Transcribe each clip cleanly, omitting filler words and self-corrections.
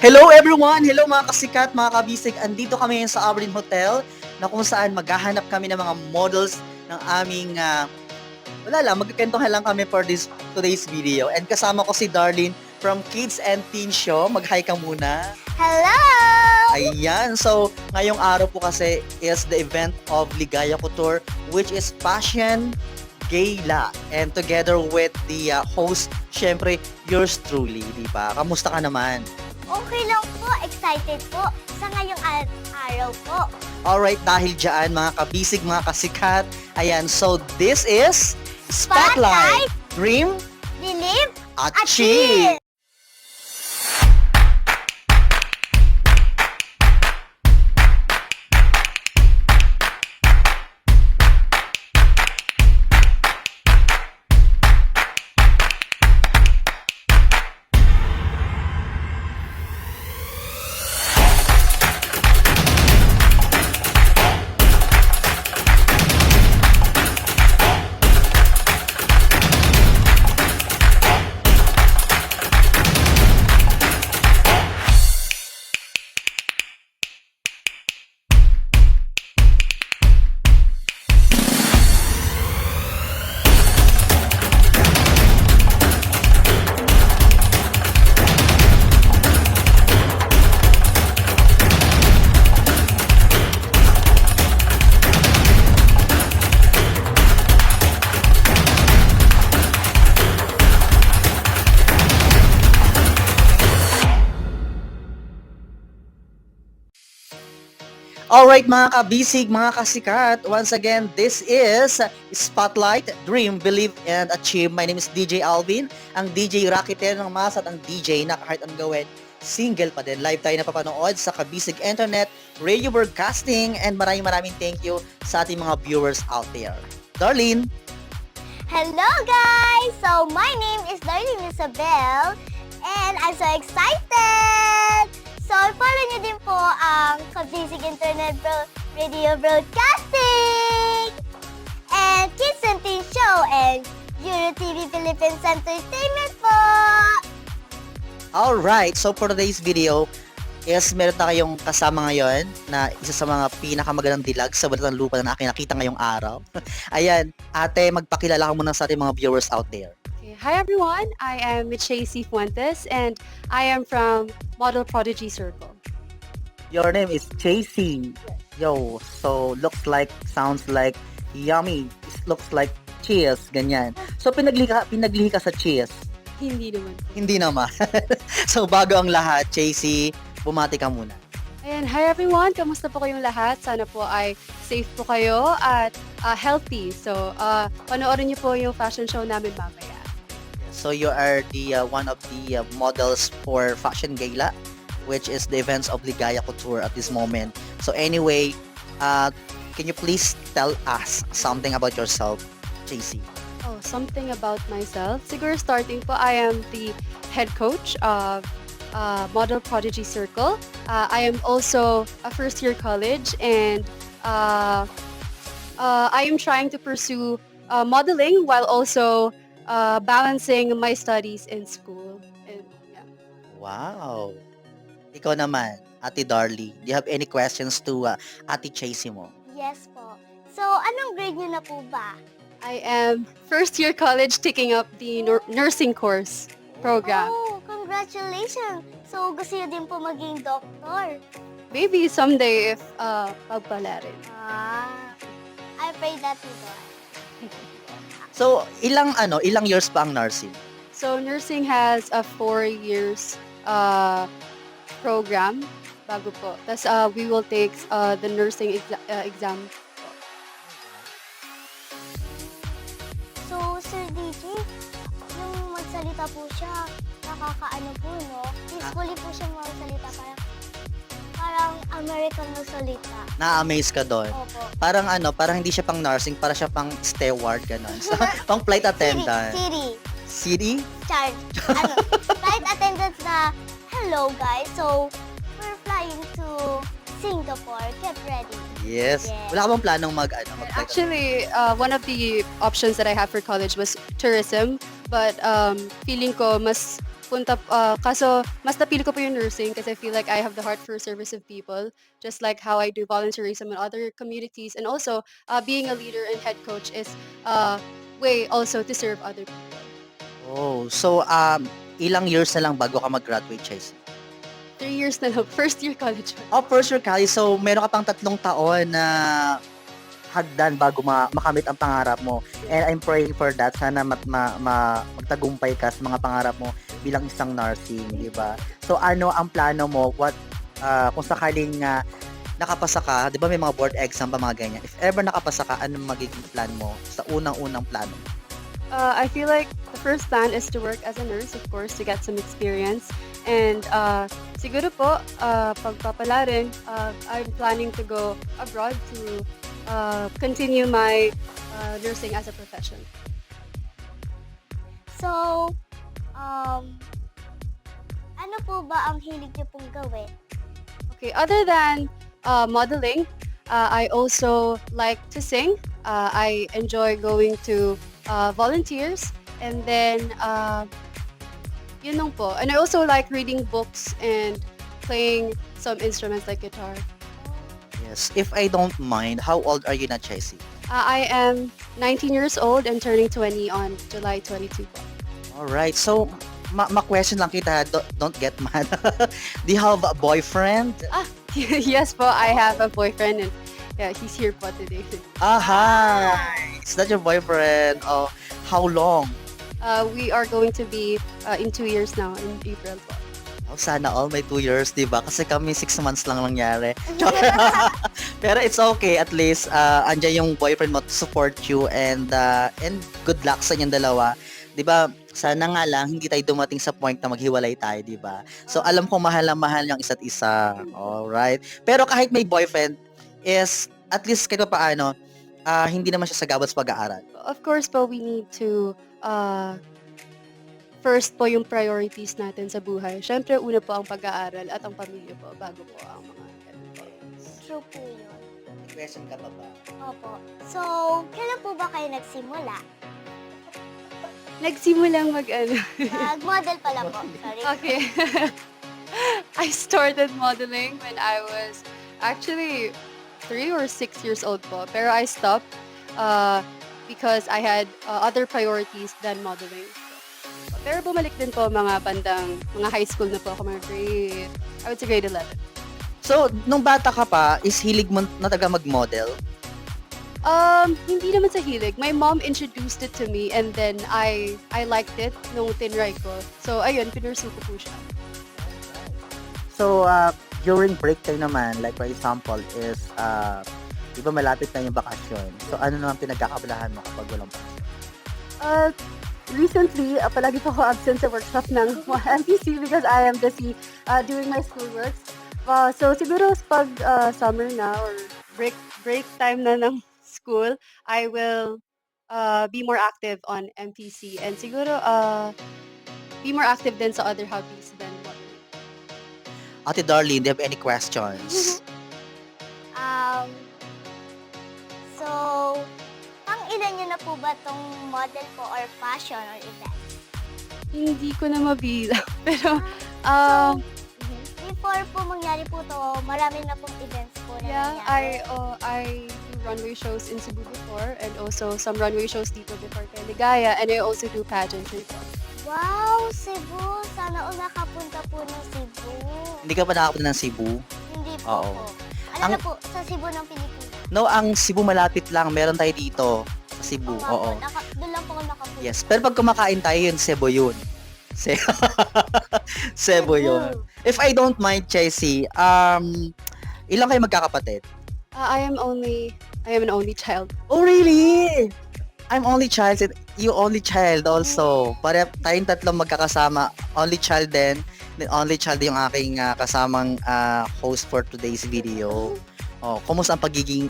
Hello everyone! Hello mga kasikat, mga kabisig. Andito kami ngayon sa Aberdeen Hotel na kung saan maghahanap kami ng mga models ng aming wala lang, magkikwentuhan lang kami for today's video. And kasama ko si Darlene from Kids and Teen Show. Mag-hi ka muna. Hello! Ayan, so ngayong araw po kasi is the event of Ligaya Couture, which is Fashion Gala. And together with the host, syempre, yours truly, di ba? Kamusta ka naman? Okay lang po, excited po sa ngayong araw po. Alright, dahil dyan, mga kabisig, mga kasikat, ayan, so this is Spotlight, Dream, Believe, Achieve! Alright mga kabisig, mga kasikat, once again, this is Spotlight, Dream, Believe, and Achieve. My name is DJ Alvin, ang DJ Rakiter ng Masa at ang DJ na kahit ang gawin, single pa din. Live tayo napapanood sa Kabisig Internet, radio broadcasting, and maraming thank you sa ating mga viewers out there. Darlene! Hello guys! So, my name is Darlene Isabel and I'm so excited! So, follow nyo din po ang Kabisig Internet Radio Broadcasting and Kids and Teen Show and Euro TV Philippines Entertainment po! Alright, so for today's video, is meron na kayong kasama ngayon na isa sa mga pinakamagandang dilag sa balat ng lupa na nakita ngayong araw. Ayan, ate, magpakilala ka muna sa ating mga viewers out there. Okay. Hi everyone, I am Chasey Fuentes and I am from Model Prodigy Circle. Your name is Chasey. Yo, so looks like, sounds like yummy. It looks like cheese, ganyan. So pinaglihi ka sa cheese. Hindi naman. Hindi naman. So bago ang lahat, Chasey, bumati ka muna. Ayan, hi everyone, kamusta po kayong lahat? Sana po ay safe po kayo at healthy. So, panoorin niyo po yung fashion show namin mamaya. So you are the one of the models for Fashion Gala, which is the events of Ligaya Couture at this moment. So anyway, can you please tell us something about yourself, Chasey? Oh, something about myself. Siguro starting po, I am the head coach of Model Prodigy Circle. I am also a first-year college and I am trying to pursue modeling while also balancing my studies in school. And, yeah. Wow! Ikaw naman, Ate Darlie, do you have any questions to Ate Chasey mo? Yes po. So, anong grade nyo na po ba? I am first-year college taking up the nursing course program. Oh, congratulations! So, gusto nyo din po maging doktor? Maybe someday if pagpala rin. I pray that you do. So, ilang years pa ang nursing? So nursing has a 4 years program bago po. Tapos we will take the nursing exam. So, Sir DJ, yung magsalita po siya, nakakaano po, no? Peacefully po siya magsalita, parang American magsalita. Na-amaze ka doon. Opo. Parang hindi siya pang nursing, para siya pang steward, gano'n. So, pang flight attendant. Siri. City? Charge. Flight attendants na, hello guys, so, we're flying to Singapore. Get ready. Yes. Yes. Wala ka bang planong mag-flight? Actually, one of the options that I have for college was tourism, But feeling ko mas kaso mas napili ko po yung nursing kasi I feel like I have the heart for service of people, just like how I do volunteerism in other communities. And also, being a leader and head coach is a way also to serve other people. Oh, so ilang years na lang bago ka mag-graduate, Chelsea? 3 years na lang, first year college. Oh, first year college. So, meron ka pang 3 taon na hagdan bago makamit ang pangarap mo. And I'm praying for that. Sana magtagumpay ka sa mga pangarap mo bilang isang nursing, di ba? So, ano ang plano mo? Kung sakaling nakapasa ka, di ba may mga board exam pa mga ganyan? If ever nakapasa ka, anong magiging plan mo sa unang-unang plano? I feel like the first plan is to work as a nurse, of course, to get some experience. And siguro po, pagpapala rin, I'm planning to go abroad to continue my nursing as a profession. So, ano po ba ang hilig niyo pong gawin? Okay, other than modeling, I also like to sing. I enjoy going to volunteers, and then yun lang po. And I also like reading books and playing some instruments like guitar. Yes. If I don't mind, how old are you na, Chelsea? I am 19 years old and turning 20 on July 22 po. Alright. So, ma-question lang kita. Don't get mad. Do you have a boyfriend? Yes po, I have a boyfriend, and yeah, he's here po today. Hi! Is that your boyfriend? Oh, how long? We are going to be in 2 years now, in April po. Oh, sana all may 2 years, di ba? Kasi kami 6 months lang nangyari. Pero it's okay. At least, andyan yung boyfriend mo to support you, and good luck sa inyong dalawa. Di ba? Sana nga lang, hindi tayo dumating sa point na maghiwalay tayo, di ba? So, alam ko mahal na mahal yung isa't isa. Alright? Pero kahit may boyfriend, is, at least kahit pa paano, hindi naman siya sagabal sa pag-aaral. Of course po, we need to first po yung priorities natin sa buhay. Siyempre, una po ang pag-aaral at ang pamilya po bago po ang mga True po yun. May question ka pa ba? Opo. So, kailan po ba kayo nagsimula? Nagsimulang Nag-model pala po. Sorry. Okay. I started modeling when I was actually 3 or 6 years old po. Pero I stopped because I had other priorities than modeling. Pero bumalik din po mga high school na po ako, I would say grade 11. So, nung bata ka pa, is hilig mo na taga mag-model? Hindi naman sa hilig. My mom introduced it to me, and then I liked it nung tinry ko. So, ayun, pinursu ko po siya. So, during break time naman, like for example, is, di ba malapit na yung bakasyon? So, ano naman pinagkakabalahan mo kapag walang bakasyon? Recently, palagi po ako absent sa workshop ng MPC because I am busy doing my schoolwork. So, siguro pag summer na or break time na ng school, I will be more active on MPC, and siguro be more active din sa other hobbies than modeling. Ate Darlene, do you have any questions? So, pang-ilan nyo na po ba tong model po or fashion or event? Hindi ko na mabilang. Pero, Before po mangyari po to, marami na pong events po na yeah, nangyari. I do runway shows in Cebu before, and also some runway shows dito before kay Ligaya, and I also do pageantry po. Wow, Cebu! Sana all nakapunta po ng Cebu. Hindi ka pa nakakapunta ng Cebu? Hindi po Oo. po. Alam na po, sa Cebu ng Pilipinas. No, ang Cebu malapit lang. Meron tayo dito sa Cebu. Oo. Doon lang po ako nakapunta. Yes. Pero pag kumakain tayo yun, Cebu yun. Cebu yun. If I don't mind, Chelsea, ilang kayo magkakapatid? I am an only child. Oh, really? I'm only child. You only child also. Para tayong tatlong magkakasama. Only child din. Then only child yung aking kasamang host for today's video. Oh, kumusta ang pagiging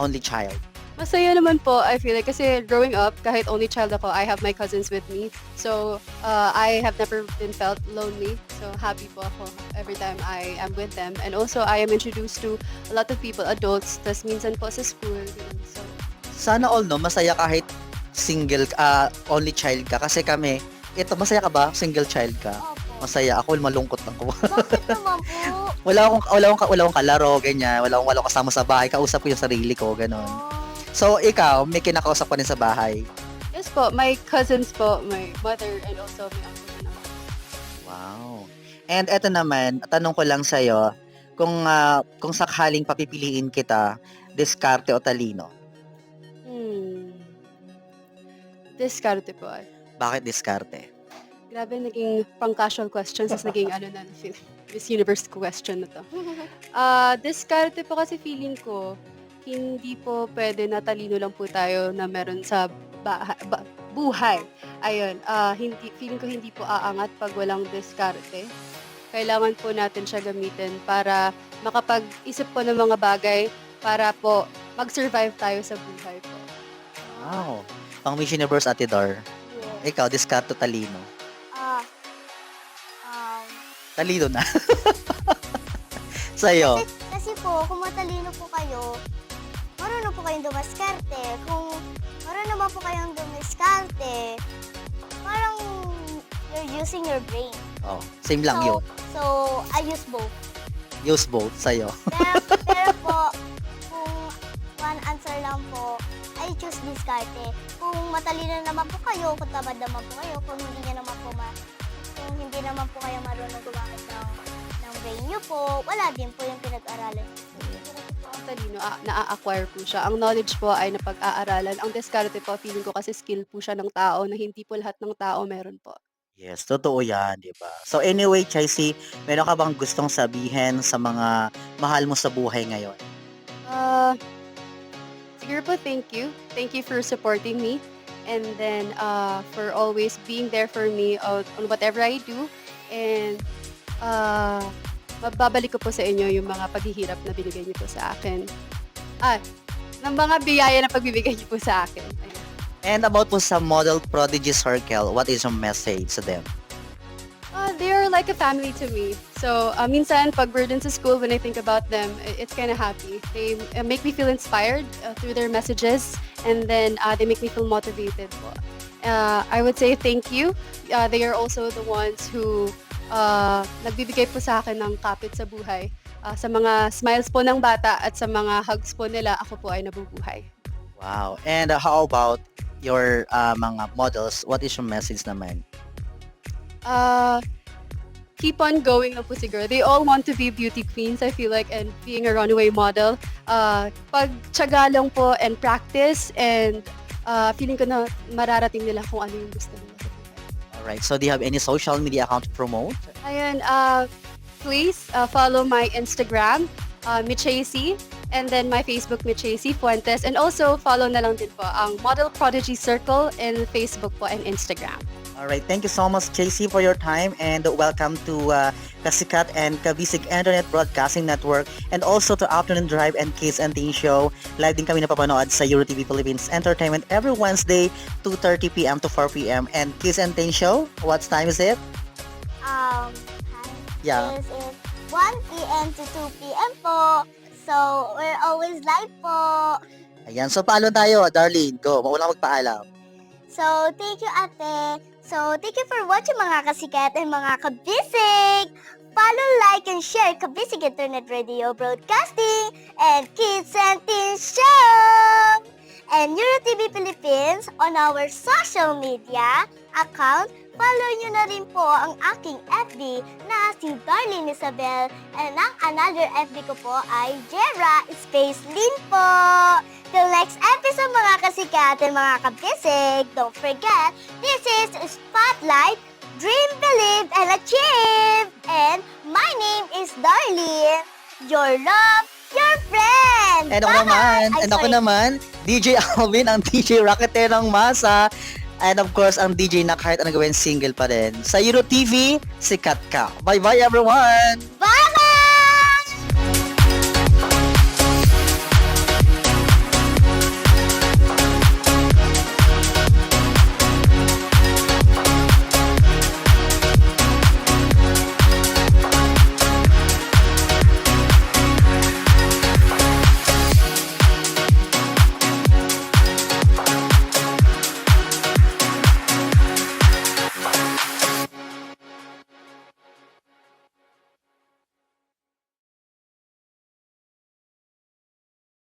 only child? Masaya naman po, I feel like, kasi growing up, kahit only child ako, I have my cousins with me. So, I have never been felt lonely. So, happy po ako every time I am with them. And also, I am introduced to a lot of people, adults, tas minsan po sa school. So, Sana all, no? Masaya kahit single, only child ka. Kasi kami, ito, masaya ka ba? Single child ka? Opo. Masaya. Ako, malungkot lang ko. Bakit naman po? wala akong kalaro, ganyan. Wala akong kasama sa bahay. Kausap ko yung sarili ko, ganun. So, ikaw, may kinakausap ka din sa bahay. Yes po, my cousins po, my mother, and also my uncle and aunt. Wow. And eto naman, tanong ko lang sa'yo, kung sakaling papipiliin kita, diskarte o talino? Diskarte po ay. Bakit diskarte? Grabe, naging pang-casual questions, tapos naging Miss Universe question na to. Diskarte po kasi feeling ko, hindi po pwede na talino lang po tayo na meron sa buhay. Ayun, feeling ko hindi po aangat pag walang diskarte. Kailangan po natin siya gamitin para makapag-isip po ng mga bagay para po mag-survive tayo sa buhay po. Wow. Pang Miss Universe, Ate Dar. Yes. Ikaw, diskarte o talino? Ah, um, Talino na. Sa'yo? kasi po, kung matalino po kayo, marunong po kayong dumaskarte. Kung marunong naman po kayong dumaskarte, parang you're using your brain. Oh, same lang yun. So, I use both. Use both sa'yo. Pero po, kung one answer lang po, I choose diskarte. Kung matalino naman po kayo, kung tamad naman po kayo, kung hindi naman po kayo marunong gumamit ng brain nyo po, wala din po yung pinag-aralan. Ang talino, na-acquire po siya. Ang knowledge po ay napag-aaralan. Ang diskarte po, feeling ko kasi skill po siya ng tao na hindi po lahat ng tao meron po. Yes, totoo yan, di ba? So anyway, Chelsea, meron ka bang gustong sabihin sa mga mahal mo sa buhay ngayon? Siguro po, thank you. Thank you for supporting me. And then, for always being there for me on whatever I do. And, mababalik ko po sa inyo yung mga paghihirap na binigay niyo po sa akin. Ng mga biyaya na pagbibigay niyo po sa akin. Ayun. And about po sa Model Prodigy Circle, what is your message to them? They are like a family to me. So, minsan, pag burden sa school, when I think about them, it's kind of happy. They make me feel inspired through their messages, and then they make me feel motivated po. I would say thank you. They are also the ones who nagbibigay po sa akin ng kapit sa buhay. Sa mga smiles po ng bata at sa mga hugs po nila, ako po ay nabubuhay. Wow. And how about your mga models? What is your message naman? Keep on going na po siguro. They all want to be beauty queens, I feel like, and being a runway model. Pagtyaga lang po and practice, and feeling ko na mararating nila kung ano yung gusto nila sa buhay. Alright, so do you have any social media account to promote? Ayun, please follow my Instagram, Michesi, and then my Facebook, Michesi Fuentes, and also follow na lang din po ang Model Prodigy Circle in Facebook po and Instagram. Alright, thank you so much, JC, for your time, and welcome to Kasikat and Kabisig Internet Broadcasting Network, and also to Afternoon Drive and Kids and Teen Show. Live din kami napapanood sa EuroTV Philippines Entertainment every Wednesday, 2:30 p.m. to 4 p.m. And Kids and Teen Show, what time is it? Yeah. Is 1 p.m. to 2 p.m. po. So, we're always live po. Ayan, so paano tayo, Darlene? Go, maulang magpaalam. So, thank you, ate. So, thank you for watching mga kasikat and mga kabisig. Follow, like, and share Kabisig Internet Radio Broadcasting and Kids and Teen Show and EuroTV Philippines on our social media account. Follow nyo na rin po ang aking FB na si Darlene Isabel, and ang another FB ko po ay Jera Space Lin po. Till next episode mga kasikat and mga kabisig, don't forget, this is Spotlight, Dream, Believe, and Achieve! And my name is Darlene, your love, your friend! And ako naman, DJ Alvin, ang DJ Rocketerang Masa. And of course, ang DJ na kahit ano gawin, single pa rin. Sa EuroTV, sikat ka. Bye-bye everyone! Bye!